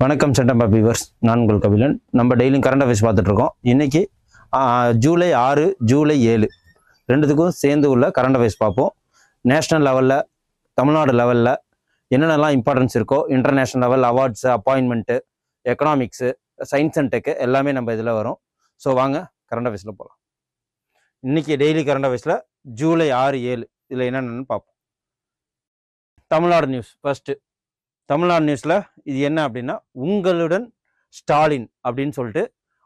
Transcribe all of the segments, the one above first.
வணக்கம் சட்டம்பா வியூவர்ஸ், நான் உங்கள் கபிலன். நம்ம டெய்லியும் கரண்ட் அஃபேர்ஸ் பார்த்துட்டு இருக்கோம். இன்னைக்கு ஜூலை 6 ஜூலை 7 ரெண்டுத்துக்கும் சேர்ந்து உள்ள கரண்ட் அஃபேர்ஸ் பார்ப்போம். நேஷ்னல் லெவலில், தமிழ்நாடு லெவலில் என்னென்னலாம் இம்பார்ட்டன்ஸ் இருக்கோ, international level awards, appointment, economics, science and tech எல்லாமே நம்ம இதில் வரும். ஸோ வாங்க கரண்ட் அஃபேர்ஸில் போகலாம். இன்னைக்கு டெய்லி கரண்ட் அஃபேர்ஸில் ஜூலை 6 7 இதில் என்னென்னு பார்ப்போம். Tamil Nadu news first. தமிழ்நாடு நியூஸில் இது என்ன அப்படின்னா, உங்களுடன் ஸ்டாலின் அப்படின்னு சொல்லிட்டு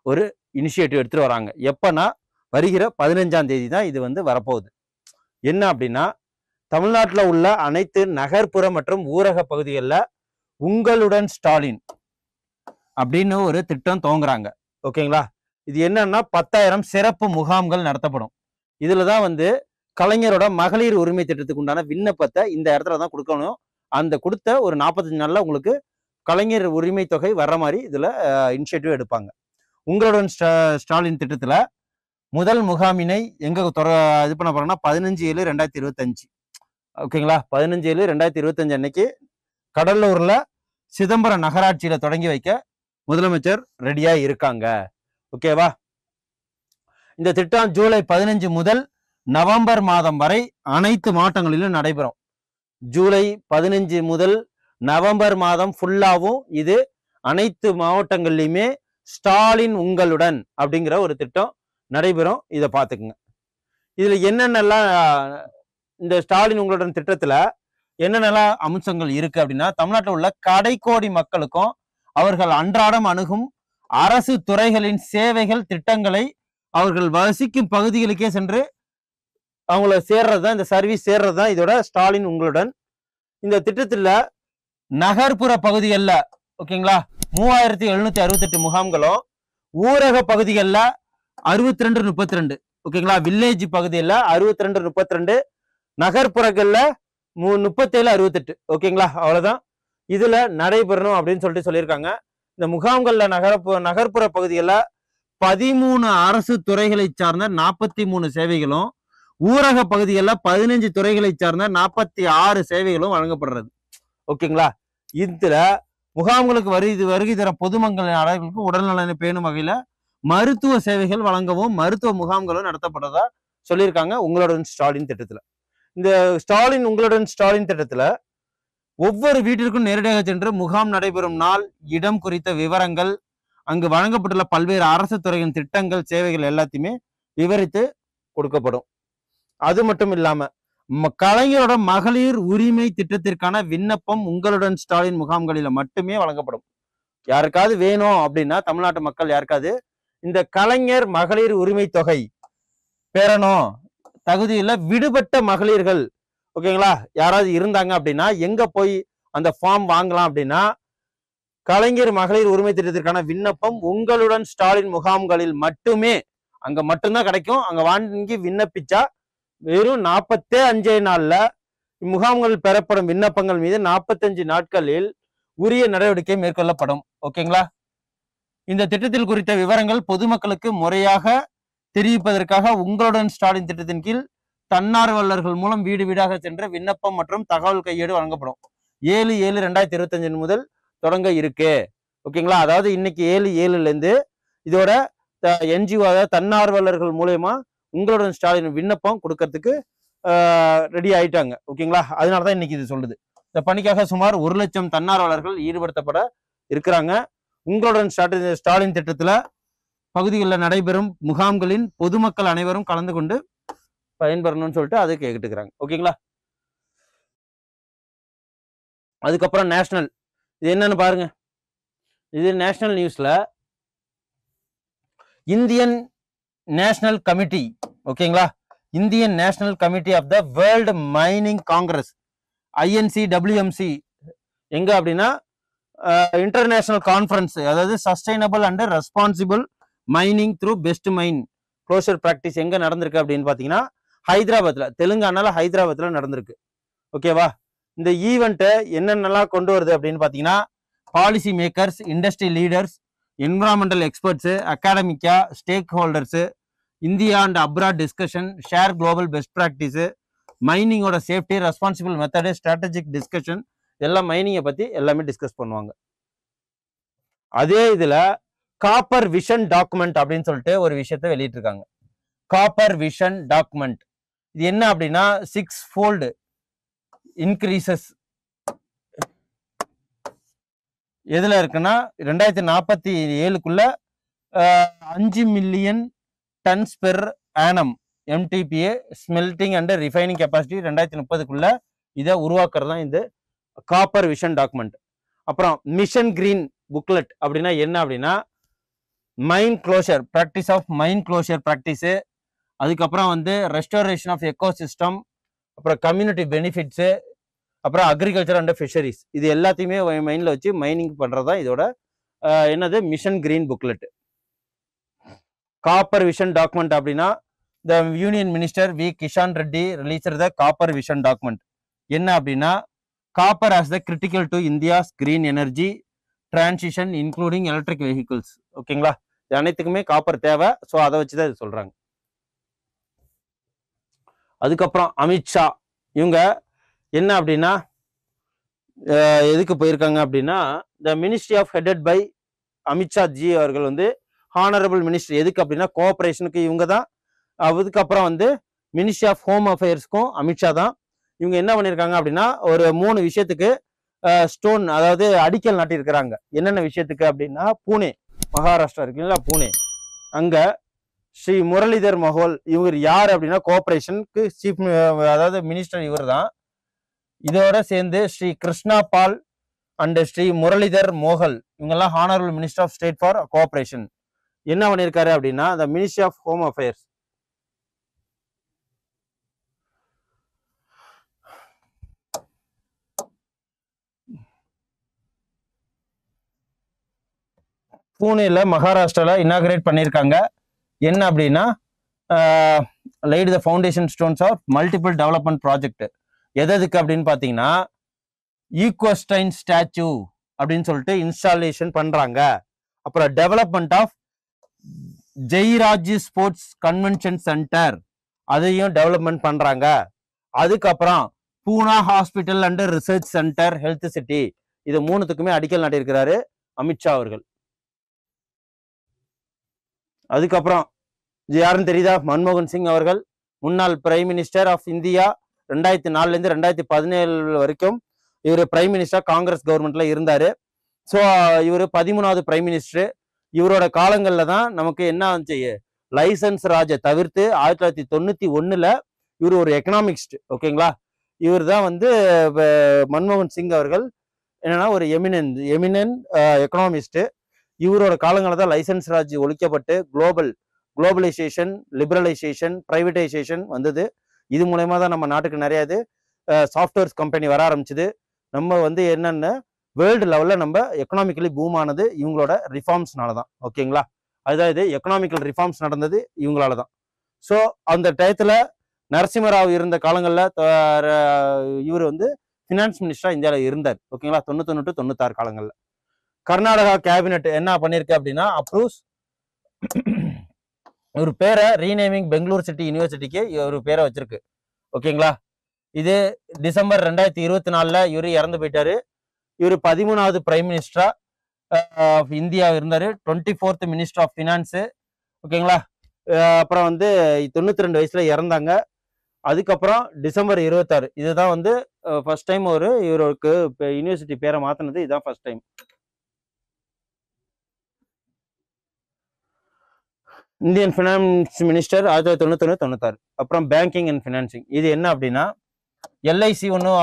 ஒரு இனிஷியேட்டிவ் எடுத்துகிட்டு வராங்க. எப்போனா வருகிற 15ஆம் தேதி தான் இது வரப்போகுது. என்ன அப்படின்னா, தமிழ்நாட்டில் உள்ள அனைத்து நகர்ப்புற மற்றும் ஊரக பகுதிகளில் உங்களுடன் ஸ்டாலின் அப்படின்னு ஒரு திட்டம் துவங்குறாங்க. ஓகேங்களா? இது என்னன்னா 10,000 சிறப்பு முகாம்கள் நடத்தப்படும். இதில் தான் கலைஞரோட மகளிர் உரிமை திட்டத்துக்கு உண்டான விண்ணப்பத்தை இந்த இடத்துல தான் கொடுக்கணும். அந்த கொடுத்த ஒரு 45 நாளில் உங்களுக்கு கலைஞர் உரிமை தொகை வர்ற மாதிரி இதில் இனிஷியேட்டிவ் எடுப்பாங்க. உங்களுடன் ஸ்டாலின் திட்டத்தில் முதல் முகாமினை எங்கே இது பண்ண போறாங்கன்னா 15/7/2025. ஓகேங்களா? 15/7/2025 அன்னைக்கு கடலூரில் சிதம்பரம் நகராட்சியில் தொடங்கி வைக்க முதலமைச்சர் ரெடியாக இருக்காங்க. ஓகேவா? இந்த திட்டம் ஜூலை 15 முதல் நவம்பர் மாதம் வரை அனைத்து மாவட்டங்களிலும் நடைபெறும். ஜூலை 15 முதல் நவம்பர் மாதம் ஃபுல்லாவும் இது அனைத்து மாவட்டங்கள்லையுமே ஸ்டாலின் உங்களுடன் அப்படிங்கிற ஒரு திட்டம் நடைபெறும். இதை பார்த்துக்குங்க. இதுல என்னென்னலாம் இந்த ஸ்டாலின் உங்களுடன் திட்டத்துல என்னென்னலாம் அம்சங்கள் இருக்கு அப்படின்னா, தமிழ்நாட்டில் உள்ள கடைக்கோடி மக்களுக்கும் அவர்கள் அன்றாடம் அணுகும் அரசு துறைகளின் சேவைகள் திட்டங்களை அவர்கள் வசிக்கும் பகுதிகளுக்கே சென்று அவங்கள சேர்றதுதான், இந்த சர்வீஸ் சேர்றதுதான் இதோட ஸ்டாலின் உங்களுடன். இந்த திட்டத்துல நகர்ப்புற பகுதிகளில் ஓகேங்களா 3768 முகாம்களும், ஊரக பகுதிகளில் 6232 ஓகேங்களா, வில்லேஜ் பகுதியில் 6232, நகர்ப்புறங்கள்ல 3768 ஓகேங்களா. அவ்வளவுதான் இதுல நடைபெறணும் அப்படின்னு சொல்லிட்டு சொல்லியிருக்காங்க. இந்த முகாம்கள்ல நகர்ப்புற பகுதிகளில் 13 அரசு துறைகளை சார்ந்த 43 சேவைகளும், ஊரக பகுதிகளில் 15 துறைகளை சார்ந்த 46 சேவைகளும் வழங்கப்படுறது. ஓகேங்களா? இதுல முகாம்களுக்கு வருகை தர பொதுமக்களின் அடைகளுக்கு உடல்நலனை பேணும் வகையில மருத்துவ சேவைகள் வழங்கவும் மருத்துவ முகாம்களும் நடத்தப்பட்டதா சொல்லியிருக்காங்க உங்களுடன் ஸ்டாலின் திட்டத்துல. இந்த ஸ்டாலின் உங்களுடன் ஸ்டாலின் திட்டத்துல ஒவ்வொரு வீட்டிற்கும் நேரடியாக சென்று முகாம் நடைபெறும் நாள், இடம் குறித்த விவரங்கள், அங்கு வழங்கப்பட்டுள்ள பல்வேறு அரசு துறையின் திட்டங்கள், சேவைகள் எல்லாத்தையுமே விவரித்து கொடுக்கப்படும். அது மட்டும் இல்லாம கலைஞரோட மகளிர் உரிமை திட்டத்திற்கான விண்ணப்பம் உங்களுடன் ஸ்டாலின் முகாம்களில மட்டுமே வழங்கப்படும். யாருக்காவது வேணும் அப்படின்னா, தமிழ்நாட்டு மக்கள் யாருக்காவது இந்த கலைஞர் மகளிர் உரிமை தொகை பெறணும், தகுதியில விடுபட்ட மகளிர்கள் ஓகேங்களா யாராவது இருந்தாங்க அப்படின்னா எங்க போய் அந்த ஃபார்ம் வாங்கலாம் அப்படின்னா, கலைஞர் மகளிர் உரிமை திட்டத்திற்கான விண்ணப்பம் உங்களுடன் ஸ்டாலின் முகாம்களில் மட்டுமே, அங்க மட்டும்தான் கிடைக்கும். அங்க வாங்கி விண்ணப்பிச்சா வெறும் 45 நாள்ல முகாம்கள் பெறப்படும் விண்ணப்பங்கள் மீது 45 நாட்களில் உரிய நடவடிக்கை மேற்கொள்ளப்படும். ஓகேங்களா? இந்த திட்டத்தில் குறித்த விவரங்கள் பொதுமக்களுக்கு முறையாக தெரிவிப்பதற்காக உங்களுடன் ஸ்டாலின் திட்டத்தின் கீழ் தன்னார்வலர்கள் மூலம் வீடு வீடாக சென்று விண்ணப்பம் மற்றும் தகவல் கையேடு வழங்கப்படும். 7/7/2025 முதல் தொடங்க இருக்கு. ஓகேங்களா? அதாவது இன்னைக்கு 7/7 இதோட NGO தன்னார்வலர்கள் மூலயமா உங்களுடன் ஸ்டாலின் விண்ணப்பம் கொடுக்கறதுக்கு ரெடி ஆயிட்டாங்க. ஓகேங்களா? அதனாலதான் இன்னைக்கு இது சொல்லுது. இந்த பணிக்காக சுமார் 1 லட்சம் தன்னார்வலர்கள் ஈடுபடுத்தப்பட இருக்கிறாங்க. உங்களுடன் ஸ்டாலின் திட்டத்துல பகுதிகளில் நடைபெறும் முகாம்களின் பொதுமக்கள் அனைவரும் கலந்து கொண்டு பயன்பெறணும்னு சொல்லிட்டு அது கேட்டுக்கிறாங்க. ஓகேங்களா? அதுக்கப்புறம் நேஷனல், இது என்னன்னு பாருங்க. இது நேஷனல் நியூஸ்ல இந்தியன் நேஷனல் கமிட்டி ஓகேங்களா, Indian national committee of the world mining congress INCWMC எங்க அப்படின்னா இன்டர்நேஷனல் கான்ஃபரன்ஸ், அதாவது sustainable and responsible mining through best mine closure practice எங்க நடந்திருக்கு அப்படின்னு பாத்தீங்கன்னா ஹைதராபாத்ல, தெலுங்கானால ஹைதராபாத்ல நடந்திருக்கு. ஓகேவா? இந்த ஈவெண்ட்டை என்னென்னலாம் கொண்டு வருது அப்படின்னு பாத்தீங்கன்னா, policy makers, industry leaders, environmental experts, அகாடமிக்கா, stakeholders, India and abroad discussion, share global best practice, மைனிங்கோட safety, responsible method, strategic discussion, எல்லாம் மைனிங்கை பற்றி எல்லாமே டிஸ்கஸ் பண்ணுவாங்க. அதே இதுல காப்பர் விஷன் டாக்குமெண்ட் அப்படின்னு சொல்லிட்டு ஒரு விஷயத்த வெளியிட்டு இருக்காங்க. காப்பர் விஷன் டாக்குமெண்ட் இது என்ன அப்படின்னா 6-fold இன்க்ரீசஸ் எதுல இருக்குன்னா 2047க்குள்ள 5 million tons per annum MTPA smelting and refining capacity 2030க்குள்ள இதை உருவாக்குறது தான் இந்த காப்பர் விஷன் டாக்குமெண்ட். அப்புறம் மிஷன் கிரீன் புக்லெட் அப்படின்னா என்ன அப்படின்னா mine closure practice of mine closure practice, அதுக்கப்புறம் வந்து ரெஸ்டோரேஷன் ஆஃப் எக்கோசிஸ்டம், அப்புறம் கம்யூனிட்டி பெனிஃபிட்ஸு, அப்புறம் அக்ரிகல்ச்சர் அண்ட் ஃபிஷரிஸ், இது எல்லாத்தையுமே மைண்டில் வச்சு மைனிங் பண்ணுறது தான் இதோட என்னது mission green booklet. Copper vision document அப்படின்னா the union minister V Kisan Reddy release the copper vision document. என்ன அப்படின்னா copper as the critical to India's green energy transition including electric vehicles. ஓகேங்களா, இது அனைத்துக்குமே காப்பர் தேவை. ஸோ அதை வச்சு தான் இது சொல்றாங்க. அதுக்கப்புறம் அமித்ஷா இவங்க என்ன அப்படின்னா எதுக்கு போயிருக்காங்க அப்படின்னா the ministry of headed by Amit Shah ji அவர்கள் வந்து ஹானரபிள் மினிஸ்ட்ரி எதுக்கு அப்படின்னா கோஆபரேஷனுக்கு இவங்க தான். அதுக்கப்புறம் வந்து மினிஸ்ட்ரி ஆஃப் ஹோம் அஃபேர்ஸ்க்கும் அமித்ஷா தான். இவங்க என்ன பண்ணியிருக்காங்க அப்படின்னா ஒரு 3 விஷயத்துக்கு ஸ்டோன் அதாவது அடிக்கல் நாட்டியிருக்கிறாங்க. என்னென்ன விஷயத்துக்கு அப்படின்னா பூனே மகாராஷ்டிரா இருக்குங்களா, பூனே அங்க ஸ்ரீ முரளிதர் மொஹல் இவர் யார் அப்படின்னா கோஆபரேஷனுக்கு சீஃப் அதாவது மினிஸ்டர் இவர் தான். இதோட சேர்ந்து ஸ்ரீ கிருஷ்ணா பால் அண்ட் ஸ்ரீ முரளிதர் மோகல் இவங்கெல்லாம் honourable minister of state for cooperation. என்ன பண்ணியிருக்காரு அப்படின்னா the ministry of home affairs பூனேல மகாராஷ்டிரால இனாகிரேட் பண்ணியிருக்காங்க. என்ன அப்படின்னா laid the foundation stones of multiple development project. எதுக்கு அப்படின்னு பார்த்தீங்கன்னா ஈக்வஸ்டைன் ஸ்டாச்சு அப்படின்னு சொல்லிட்டு இன்ஸ்டாலேஷன் பண்றாங்க. அப்புறம் development of Jairaj sports convention centre அதையும் டெவலப்மெண்ட் பண்றாங்க. அதுக்கப்புறம் Poona hospital and research centre health city இது 3த்துக்குமே அடிக்கல் நாட்டியிருக்கிறாரு அமித்ஷா அவர்கள். அதுக்கப்புறம் யாருன்னு தெரியுதா? மன்மோகன் சிங் அவர்கள் முன்னாள் பிரைம் மினிஸ்டர் ஆஃப் இந்தியா 2004லேருந்து 2017 வரைக்கும் இவர் பிரைம் மினிஸ்டர் காங்கிரஸ் கவர்மெண்ட்ல இருந்தாரு. ஸோ இவர் 13வது பிரைம் மினிஸ்டர். இவரோட காலங்கள்ல தான் நமக்கு என்ன வந்துச்சு லைசன்ஸ் ராஜை தவிர்த்து 1991ல் இவர் ஒரு எக்கனாமிக்ஸ்ட். ஓகேங்களா, இவர் தான் வந்து மன்மோகன் சிங் அவர்கள் என்னன்னா ஒரு எமினன் எக்கனாமிஸ்ட். இவரோட காலங்களில் தான் லைசன்ஸ் ராஜ் ஒழிக்கப்பட்டு குளோபலைசேஷன், லிபரலைசேஷன், பிரைவேட்டைசேஷன் வந்தது. இது மூலயமா தான் நம்ம நாட்டுக்கு நிறைய சாஃப்ட்வேர்ஸ் கம்பெனி வர ஆரம்பிச்சுது. நம்ம வந்து என்னென்ன வேர்ல்டு லெவலில் நம்ம எக்கனாமிக்கலி பூம் ஆனது இவங்களோட ரிஃபார்ம்ஸ்னால தான். ஓகேங்களா, அதுதான் இது எக்கனாமிக்கல் ரிஃபார்ம்ஸ் நடந்தது இவங்களால தான். ஸோ அந்த டயத்தில் நரசிம்மராவ் இருந்த காலங்களில் இவர் வந்து ஃபினான்ஸ் மினிஸ்டராக இந்தியாவில் இருந்தார். ஓகேங்களா, 91 to 96 காலங்களில். கர்நாடகா கேபினெட் என்ன பண்ணிருக்கு அப்படின்னா அப்ரூவ்ஸ் ஒரு பேரை ரீநேமிங் பெங்களூர் சிட்டி யூனிவர்சிட்டிக்கு ஒரு பேரை வச்சிருக்கு. ஓகேங்களா, இது டிசம்பர் 2024 இவர் இறந்து போயிட்டாரு. இவர் 13வது பிரைம் மினிஸ்டரா ஆஃப் இந்தியா இருந்தாரு. 24th minister of finance. ஓகேங்களா, அப்புறம் வந்து 92 வயசுல இறந்தாங்க. அதுக்கப்புறம் டிசம்பர் 26 இதுதான் வந்து ஃபர்ஸ்ட் டைம் ஒரு இவருக்கு யூனிவர்சிட்டி பேரை மாத்தினது. இதுதான் first time. Indian finance minister 1991-96. அப்புறம் பேங்கிங் அண்ட் ஃபினான்சிங் இது என்ன அப்படின்னா எல்ஐசி ஒன்றும்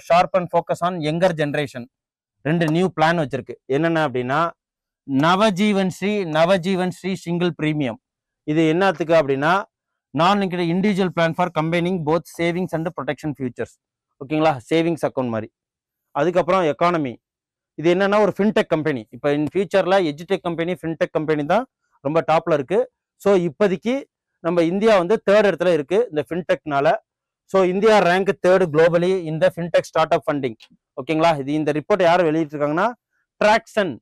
sharp and focus on younger generation 2 new plan வச்சிருக்கு. என்னென்ன அப்படின்னா நவஜீவன் ஸ்ரீ சிங்கிள் பிரீமியம். இது என்னத்துக்கு அப்படின்னா நான் individual plan for combining both savings and protection futures. ஓகேங்களா, சேவிங்ஸ் அக்கௌண்ட் மாதிரி. அதுக்கப்புறம் எக்கானமி இது என்னன்னா ஒரு ஃபின்டெக் கம்பெனி. இப்போ இன் ஃபியூச்சர்ல எஜுடெக் கம்பெனி ஃபின்டெக் கம்பெனி தான் ரொம்ப டாப்ல இருக்கு. ஸோ இப்போதைக்கு நம்ம இந்தியா வந்து 3rd இடத்துல இருக்கு இந்த ஃபின்டெக்னால. So India rank 3rd globally இந்த ஃபின்டெக் ஸ்டார்ட் அப் ஃபண்டிங். ஓகேங்களா, இது இந்த ரிப்போர்ட் யாரும் வெளியிட்டிருக்காங்கன்னா ட்ராக்சன்.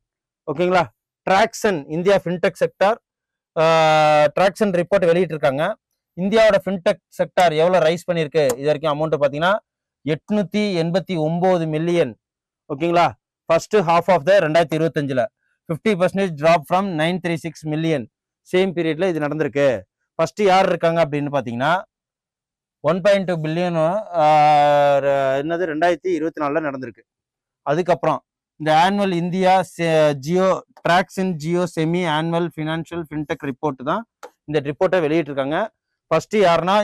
ஓகேங்களா, Tracxn India fintech sector Tracxn report வெளியிட்டிருக்காங்க. இந்தியாவோட ஃபின்டெக் செக்டார் எவ்வளோ ரைஸ் பண்ணியிருக்கு இது வரைக்கும் அமௌண்ட் பார்த்தீங்கன்னா 889 மில்லியன். ஓகேங்களா, first half of the 2025 50% drop from 936 million. Same பீரியட்ல இது நடந்திருக்கு. ஃபர்ஸ்ட் யார் இருக்காங்க அப்படின்னு பார்த்தீங்கன்னா 1.2 பில்லியன் என்னது 2024 நடந்திருக்கு. அதுக்கப்புறம் இந்த annual India geo tracks in geo semi annual financial fintech report தான் இந்த ரிப்போர்ட்டை வெளியிட்டிருக்காங்க. ஃபர்ஸ்ட் யாருன்னா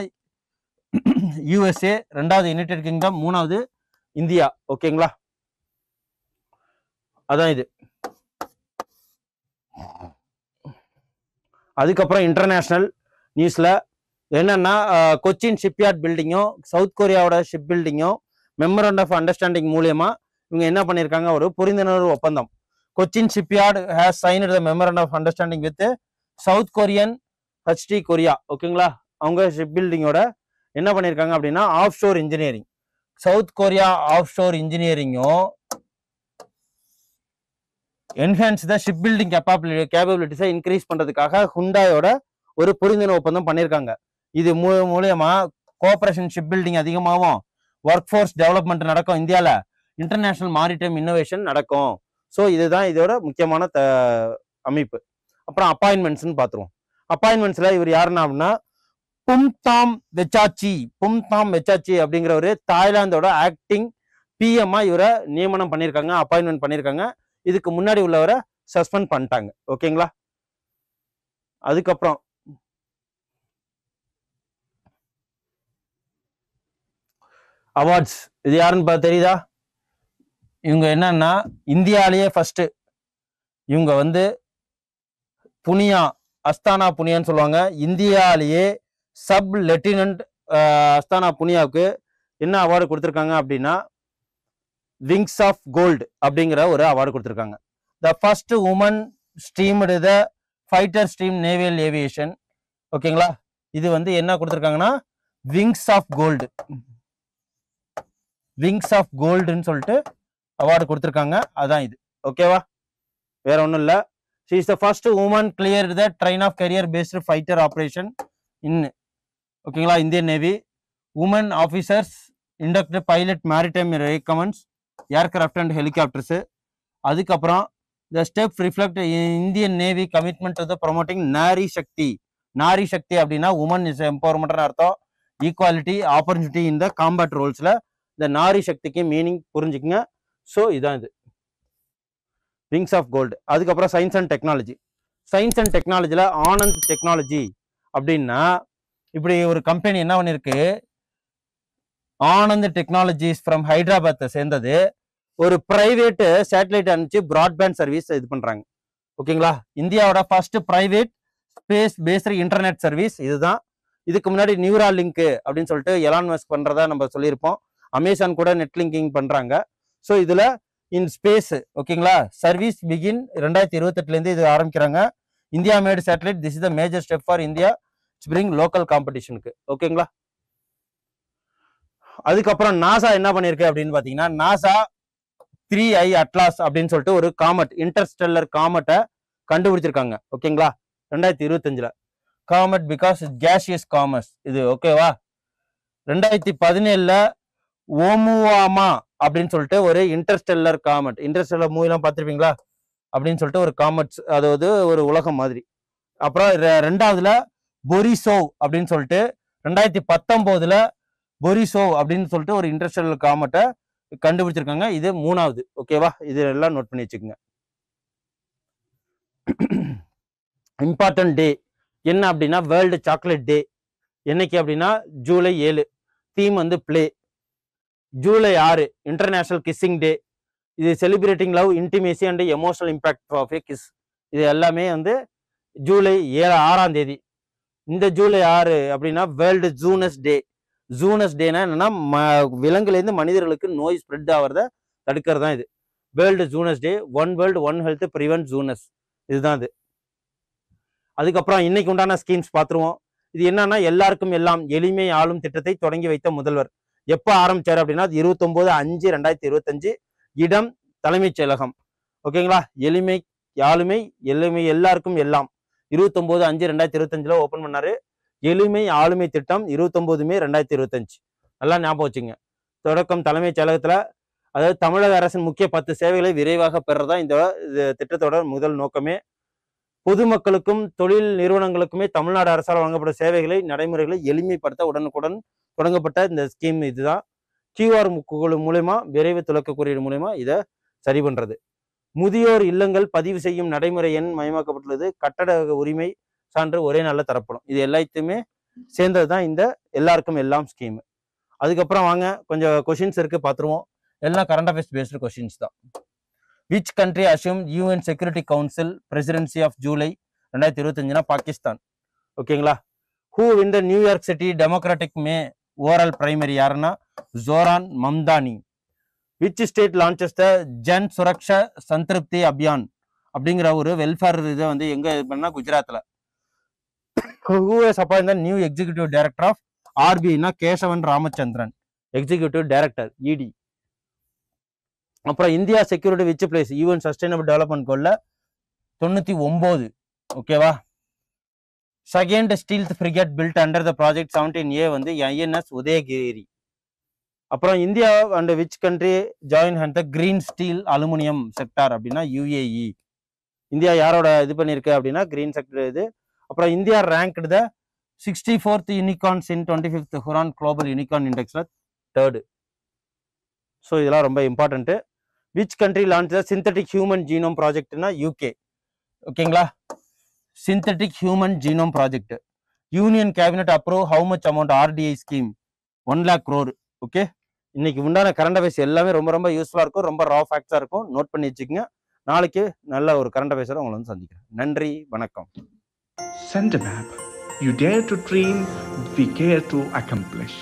யூஎஸ்ஏ, ரெண்டாவது யுனைடெட் கிங்டம், மூணாவது இந்தியா. ஓகேங்களா, அதான் இது. அதுக்கப்புறம் இன்டர்நேஷனல் நியூஸ்ல என்னன்னா கொச்சின் ஷிப்யார்ட் பில்டிங்கும் சவுத் கொரியாவோட ஷிப் பில்டிங்கும் மெமரண்ட் ஆஃப் அண்டர்ஸ்டாண்டிங் மூலியமா இவங்க என்ன பண்ணியிருக்காங்க, ஒரு புரிந்துணர்வு ஒப்பந்தம். Cochin shipyard has signed the memorandum of understanding with South Korean HD Korea. ஓகேங்களா, அவங்க ஷிப் பில்டிங்கோட என்ன பண்ணியிருக்காங்க அப்படின்னா off shore engineering, South Korea off shore இன்ஜினியரிங்கும் என்ஹான்ஸ் த ஷிப் பில்டிங் கேப்பபிலிட்டிஸை இன்க்ரீஸ் பண்றதுக்காக ஹுண்டாயோட ஒரு புரிந்துணர்வு ஒப்பந்தம் பண்ணியிருக்காங்க. இது மூலியமா கோஆபரேஷன் ஷிப் பில்டிங் அதிகமாகும், ஒர்க் ஃபோர்ஸ் டெவலப்மெண்ட் நடக்கும், இந்தியாவில் இன்டர்நேஷனல் மாரிடைம் இன்னோவேஷன் நடக்கும். ஸோ இதுதான் இதோட முக்கியமான அமைப்பு. அப்புறம் அப்பாயின்மெண்ட்ஸ்ன்னு பார்த்துருவோம். அப்பாயின்மெண்ட்ஸ்ல இவர் யாருன்னா அப்படின்னா பும்தாம் வெச்சாச்சி அப்படிங்கிற ஒரு தாய்லாந்தோட ஆக்டிங் பிஎம்மா இவரை நியமனம் பண்ணியிருக்காங்க, அப்பாயின்மெண்ட் பண்ணியிருக்காங்க. இதுக்கு முன்னாடி உள்ளவரை சஸ்பெண்ட் பண்ணிட்டாங்க. ஓகேங்களா, அதுக்கப்புறம் அவார்ட்ஸ் இது யாருன்னு தெரியுதா? இவங்க என்னன்னா இந்தியாலேயே ஃபர்ஸ்ட் இவங்க வந்து புனியா, அஸ்தானா புனியான்னு சொல்லுவாங்க. இந்தியாலேயே சப் லெப்டினன்ட் அஸ்தானா புனியாவுக்கு என்ன அவார்டு கொடுத்துருக்காங்க அப்படின்னா விங்ஸ் ஆஃப் கோல்டு அப்படிங்கிற ஒரு அவார்டு கொடுத்துருக்காங்க. The first woman streamed the fighter stream naval aviation. ஓகேங்களா, இது வந்து என்ன கொடுத்துருக்காங்கன்னா விங்ஸ் ஆஃப் கோல்டுன்னு சொல்லிட்டு அவார்டு கொடுத்துருக்காங்க. அதான் இது. ஓகேவா, வேற ஒன்றும் இல்லை. She is the first woman clear the train of carrier based fighter operation in, ஓகேங்களா, Indian navy. Woman officers induct pilot maritime recommends aircraft and helicopters. அதுக்கப்புறம் the step reflect Indian navy commitment to the promoting Nari Shakti அப்படின்னா woman is empowerment அர்த்தம், equality opportunity in the combat ரோல்ஸ்ல இந்த நாரி சக்திக்கு meaning புரிஞ்சுக்குங்க. So இதான் இது விங்ஸ் ஆஃப் கோல்டு. அதுக்கப்புறம் சயின்ஸ் அண்ட் டெக்னாலஜியில் ஆனந்த் டெக்னாலஜி அப்படின்னா இப்படி ஒரு கம்பெனி என்ன பண்ணிருக்கு, ஆனந்த் டெக்னாலஜிஸ் ஃப்ரம் ஹைதராபாத்தை சேர்ந்தது. ஒரு பிரைவேட் சேட்டலைட் அனுப்பிச்சு பிராட்பேண்ட் சர்வீஸ் இது பண்றாங்க. ஓகேங்களா, இந்தியாவோட first private space based internet service இதுதான். இதுக்கு முன்னாடி நியூரா லிங்க் அப்படின்னு சொல்லிட்டு எலான் மஸ்க் பண்றதா நம்ம சொல்லியிருப்போம். அமேசான் கூட நெட் லிங்கிங் பண்றாங்க. ஸோ இதுல இன் ஸ்பேஸ், ஓகேங்களா, சர்வீஸ் பிகின் 2028 இது ஆரம்பிக்கிறாங்க. India made satellite, this is the major step for India bring local காம்படிஷனுக்கு. ஓகேங்களா, அதுக்கப்புறம் நாசா என்ன பண்ணிருக்கு அப்படின்னு பாத்தீங்கன்னா நாசா 3I அட்லாஸ் அப்படின்னு சொல்லிட்டு ஒரு காமெட், இன்டர்ஸ்டெல்லர் காமெட்டை கண்டுபிடிச்சிருக்காங்க. ஓகேங்களா, 2025 காமெட் பிகாஸ் கேஷியஸ் காமர்ஸ் இது. ஓகேவா, 2017 ஓமுவாமா அப்படின்னு சொல்லிட்டு ஒரு இன்டர்ஸ்டெல்லர் காமெட், இன்டர்ஸ்டெல்லர் மூவிலாம் பார்த்துருப்பீங்களா அப்படின்னு சொல்லிட்டு ஒரு காமெட்ஸ், அதாவது ஒரு உலகம் மாதிரி. அப்புறம் ரெண்டாவதுல பொரிசோவ் அப்படின்னு சொல்லிட்டு 2019 பொரிசோவ் அப்படின்னு சொல்லிட்டு ஒரு இன்டர்ஸ்டெல்லர் காமெட்டை கண்டுபிடிச்சிருக்காங்க. இது மூணாவது. ஓகேவா, இது எல்லாம் நோட் பண்ணி வச்சுக்கோங்க. இம்பார்ட்டன்ட் டே என்ன அப்படின்னா வேர்ல்டு சாக்லேட் டே. என்னைக்கு அப்படின்னா ஜூலை 7. தீம் வந்து play. July 6 international kissing day. இது celebrating love, intimacy and emotional impact of a kiss. இது எல்லாமே வந்து ஜூலை 6. இந்த ஜூலை 6 அப்படின்னா வேர்ல்டு ஜூனஸ் டே. ஜூனஸ் டேனா என்னன்னா விலங்குலேருந்து மனிதர்களுக்கு நோய் ஸ்ப்ரெட் ஆகிறத தடுக்கிறது தான் இது. World zoonoses day. One world one health prevent zoonoses, இதுதான் இது. அதுக்கப்புறம் இன்னைக்கு உண்டான ஸ்கீம்ஸ் பார்த்துருவோம். இது என்னன்னா எல்லாருக்கும் எல்லாம் எளிமை ஆளும் திட்டத்தை தொடங்கி வைத்த முதல்வர். எப்போ ஆரம்பிச்சாரு அப்படின்னா 29/5/2025. இடம் தலைமைச் செயலகம். ஓகேங்களா, எளிமை ஆளுமை எல்லாருக்கும் எல்லாம் 29/5/2025 ஓபன் பண்ணாரு. எளிமை ஆளுமை திட்டம் 29 மே 2025. நல்லா ஞாபகம் வச்சுங்க. தொடக்கம் தலைமைச் செயலகத்துல அதாவது தமிழக அரசின் முக்கிய 10 சேவைகளை விரைவாக பெறதான் இந்த திட்டத்தோட முதல் நோக்கமே. பொதுமக்களுக்கும் தொழில் நிறுவனங்களுக்குமே தமிழ்நாடு அரசால் வழங்கப்பட்ட சேவைகளை நடைமுறைகளை எளிமைப்படுத்த உடனுக்குடன் தொடங்கப்பட்ட இந்த ஸ்கீம் இதுதான். QR மூலயமா விரைவு துலக்க குறியீடு மூலயமா இதை சரி பண்றது. முதியோர் இல்லங்கள் பதிவு செய்யும் நடைமுறை எண் மயமாக்கப்பட்டுள்ளது. கட்டட உரிமை சான்று ஒரே நாளில் தரப்படும். இது எல்லாத்தையுமே சேர்ந்தது தான் இந்த எல்லாருக்கும் எல்லாம் ஸ்கீம். அதுக்கப்புறம் வாங்க கொஞ்சம் கொஷின்ஸ் இருக்கு பார்த்துருவோம். எல்லாம் கரண்ட் அஃபேர்ஸ் பேஸ்டு கொஷின்ஸ் தான். Which country assume UN security council presidency of July 2025? Pakistan. ஓகேங்களா. Who win the New York city democratic mayoral primary யாருன்னா Zohran Mamdani. Which state launches the Jan Suraksha Santripti Abhiyan அப்படிங்கிற ஒரு வெல்ஃபேர் இதை வந்து எங்க பண்ணா குஜராத்ல. Who has appoint the new executive director of RBI Kesavan Ramachandran, executive director ED. அப்புறம் India security which place UN sustainable development கோல்ல 99. ஓகேவா. Second stealth frigate built under the project 17A வந்து INS உதயகிரி. அப்புறம் India and which country join hand the green steel aluminium sector அப்படின்னா UAE. India யாரோட இது பண்ணிருக்கு அப்படின்னா கிரீன் செக்டர் இது. அப்புறம் India ranked the 64th unicorns in 25th Hurun global unicorn இண்டெக்ஸ்ல 3rd. ஸோ இதெல்லாம் ரொம்ப important. Which country launch the synthetic human genome ப்ராஜெக்ட்னா UK. ஓகேங்களா. Synthetic human genome project. Union cabinet approve how much amount RDI scheme 1 lakh crore. Okay. இன்னைக்கு உண்டான current affairs எல்லாமே ரொம்ப ரொம்ப யூஸ்ஃபுல்லாக இருக்கும், ரொம்ப ரா ஃபேக்ட்ஸாக இருக்கும். நோட் பண்ணி வச்சுக்கோங்க. நாளைக்கு நல்ல ஒரு கரண்ட் அஃபேர்ஸோட உங்களை வந்து சந்திக்கிறேன். நன்றி, வணக்கம். Sendermap. You dare to dream, we care to accomplish.